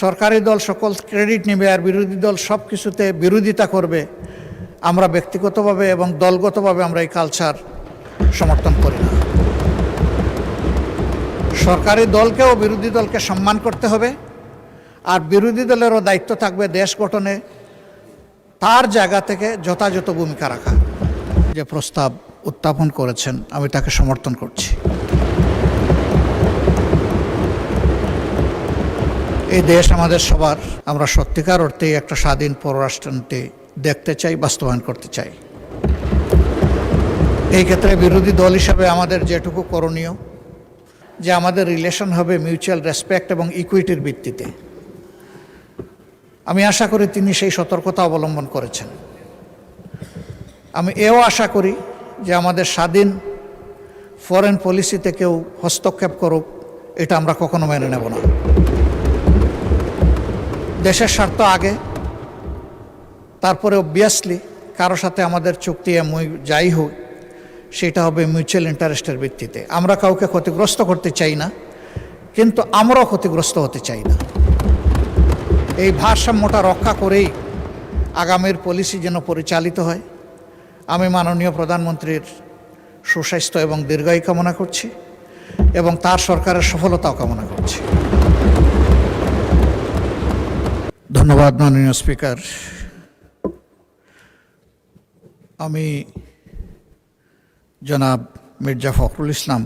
সরকারি দল সকল ক্রেডিট নেবে আর বিরোধী দল সব কিছুতে বিরোধিতা করবে, আমরা ব্যক্তিগতভাবে এবং দলগতভাবে আমরা এই কালচার সমর্থন করি না। সরকারি দলকেও বিরোধী দলকে সম্মান করতে হবে, আর বিরোধী দলেরও দায়িত্ব থাকবে দেশ গঠনে তার জায়গা থেকে যথাযথ ভূমিকা রাখা। যে প্রস্তাব উত্থাপন করেছেন আমি তাকে সমর্থন করছি। এই দেশ আমাদের সবার, আমরা সত্যিকার অর্থেই একটা স্বাধীন পররাষ্ট্রনীতি দেখতে চাই, বাস্তবায়ন করতে চাই। এই ক্ষেত্রে বিরোধী দল হিসাবে আমাদের যেটুকু করণীয়, যে আমাদের রিলেশন হবে মিউচুয়াল রেসপেক্ট এবং ইকুইটির ভিত্তিতে। আমি আশা করি তিনি সেই সতর্কতা অবলম্বন করেছেন। আমি এও আশা করি যে আমাদের স্বাধীন ফরেন পলিসিতে কেউ হস্তক্ষেপ করুক, এটা আমরা কখনো মেনে নেব না। দেশের স্বার্থ আগে, তারপরে অবভিয়াসলি কারো সাথে আমাদের চুক্তি যাই হোক সেটা হবে মিউচুয়াল ইন্টারেস্টের ভিত্তিতে। আমরা কাউকে ক্ষতিগ্রস্ত করতে চাই না, কিন্তু আমরাও ক্ষতিগ্রস্ত হতে চাই না। এই ভারসাম্যটা রক্ষা করেই আগামীর পলিসি যেন পরিচালিত হয়। আমি মাননীয় প্রধানমন্ত্রীর সুস্বাস্থ্য এবং দীর্ঘায়ু কামনা করছি এবং তার সরকারের সফলতাও কামনা করছি। ধন্যবাদ মাননীয় স্পিকার। আমি জনাব মির্জা ফখরুল ইসলাম,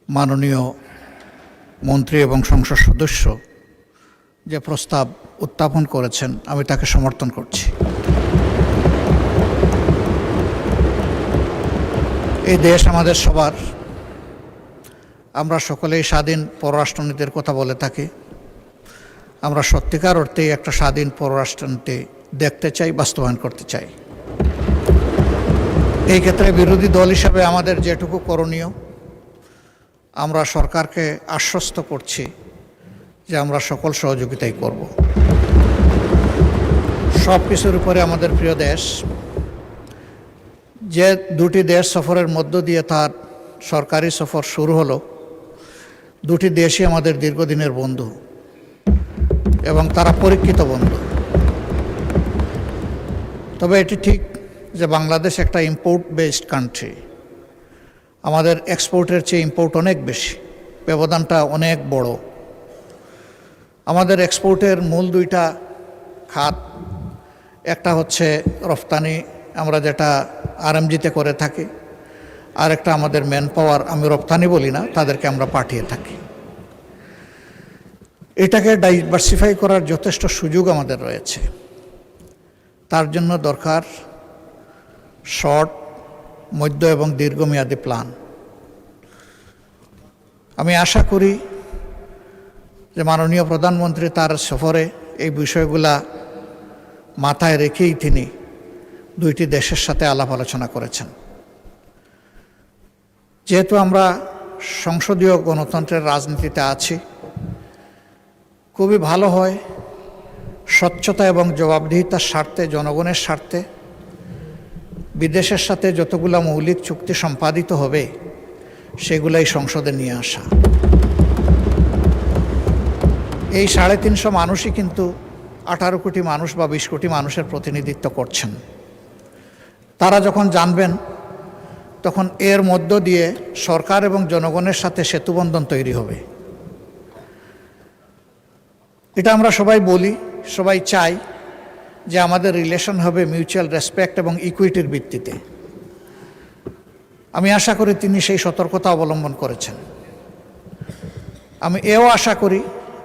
মাননীয় মন্ত্রী এবং সংসদ সদস্য যে প্রস্তাব উত্থাপন করেছেন আমি তাকে সমর্থন করছি। এই দেশ আমাদের সবার, আমরা সকলেই স্বাধীন পররাষ্ট্রনীতির কথা বলে থাকি। আমরা সত্যিকার অর্থেই একটা স্বাধীন পররাষ্ট্রনীতি দেখতে চাই, বাস্তবায়ন করতে চাই। এই ক্ষেত্রে বিরোধী দল হিসাবে আমাদের যেটুকু করণীয়, আমরা সরকারকে আশ্বস্ত করছি যে আমরা সকল সহযোগিতাই করব। সব কিছুর উপরে আমাদের প্রিয় দেশ, যে দুটি দেশ সফরের মধ্য দিয়ে তার সরকারি সফর শুরু হলো, দুটি দেশই আমাদের দীর্ঘদিনের বন্ধু এবং তারা পরীক্ষিত বন্ধু। তবে এটি ঠিক যে বাংলাদেশ একটা ইম্পোর্ট বেসড কান্ট্রি। আমাদের এক্সপোর্টের চেয়ে ইম্পোর্ট অনেক বেশি, ব্যবধানটা অনেক বড়। আমাদের এক্সপোর্টের মূল দুইটা খাত, একটা হচ্ছে রফতানি, আমরা যেটা আরএমজিতে করে থাকি, আর একটা আমাদের ম্যান পাওয়ার, আমি রপ্তানি বলি না, তাদেরকে আমরা পাঠিয়ে থাকি। এটাকে ডাইভার্সিফাই করার যথেষ্ট সুযোগ আমাদের রয়েছে। তার জন্য দরকার শর্ট, মধ্য এবং দীর্ঘমেয়াদী প্ল্যান। আমি আশা করি যে মাননীয় প্রধানমন্ত্রী তার সফরে এই বিষয়গুলা মাথায় রেখেই তিনি দুইটি দেশের সাথে আলাপ আলোচনা করেছেন। যেহেতু আমরা সংসদীয় গণতন্ত্রের রাজনীতিতে আছি, খুবই ভালো হয় স্বচ্ছতা এবং জবাবদিহিতার স্বার্থে, জনগণের স্বার্থে বিদেশের সাথে যতগুলো মৌলিক চুক্তি সম্পাদিত হবে সেগুলাই সংসদে নিয়ে আসা। এই 350 মানুষই কিন্তু 18 কোটি মানুষ বা 20 কোটি মানুষের প্রতিনিধিত্ব করছেন। তারা যখন জানবেন তখন এর মধ্য দিয়ে সরকার এবং জনগণের সাথে সেতুবন্ধন তৈরি হবে। এটা আমরা সবাই বলি, সবাই চাই যে আমাদের রিলেশন হবে মিউচুয়াল রেসপেক্ট এবং ইকুইটির ভিত্তিতে। আমি আশা করি তিনি সেই সতর্কতা অবলম্বন করেছেন। আমি এও আশা করি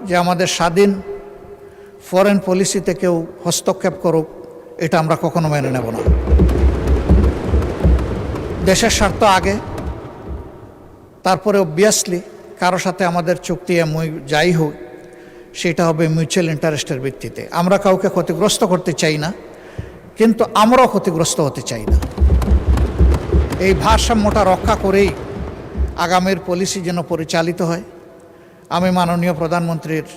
যে আমাদের স্বাধীন ফরেন পলিসিতে কেউ হস্তক্ষেপ করুক, এটা আমরা কখনো মেনে নেব না। দেশের স্বার্থ আগে, তারপরে অবভিয়াসলি কারো সাথে আমাদের চুক্তি যাই হোক সেটা হবে মিউচুয়াল ইন্টারেস্টের ভিত্তিতে। আমরা কাউকে ক্ষতিগ্রস্ত করতে চাই না, কিন্তু আমরাও ক্ষতিগ্রস্ত হতে চাই না। এই ভারসাম্যটা রক্ষা করেই আগামীর পলিসি যেন পরিচালিত হয়। আমি মাননীয় প্রধানমন্ত্রীর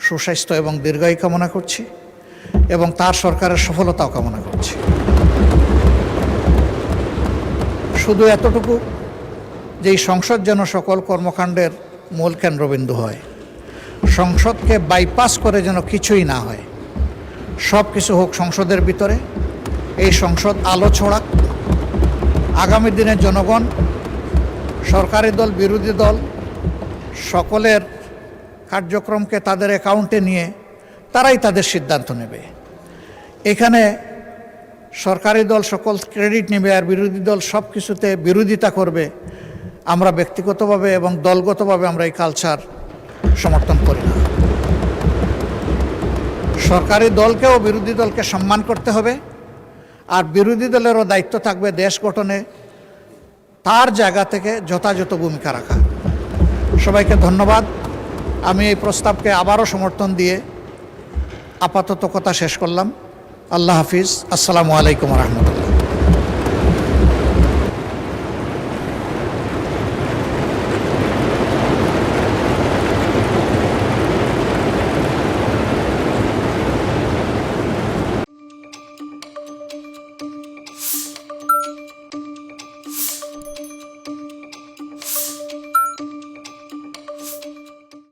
সুস্বাস্থ্য এবং দীর্ঘায়ু কামনা করছি এবং তার সরকারের সফলতাও কামনা করছি। শুধু এতটুকু যে এই সংসদ যেন সকল কর্মকাণ্ডের মূল কেন্দ্রবিন্দু হয়। সংসদকে বাইপাস করে যেন কিছুই না হয়, সব কিছু হোক সংসদের ভিতরে। এই সংসদ আলো ছড়াক। আগামী দিনে জনগণ, সরকারি দল, বিরোধী দল সকলের কার্যক্রমকে তাদের অ্যাকাউন্টে নিয়ে তারাই তাদের সিদ্ধান্ত নেবে। এখানে সরকারি দল সকল ক্রেডিট নেবে আর বিরোধী দল সব কিছুতে বিরোধিতা করবে, আমরা ব্যক্তিগতভাবে এবং দলগতভাবে আমরা এই কালচার সমর্থন করি না। সরকারি দলকেও বিরোধী দলকে সম্মান করতে হবে, আর বিরোধী দলেরও দায়িত্ব থাকবে দেশ গঠনে তার জায়গা থেকে যথাযথ ভূমিকা রাখা। সবাইকে ধন্যবাদ। আমি এই প্রস্তাবকে আবারও সমর্থন দিয়ে আপাতত কথা শেষ করলাম। আল্লাহ হাফিজ। আসসালামু আলাইকুম রহমতুল্লাহ।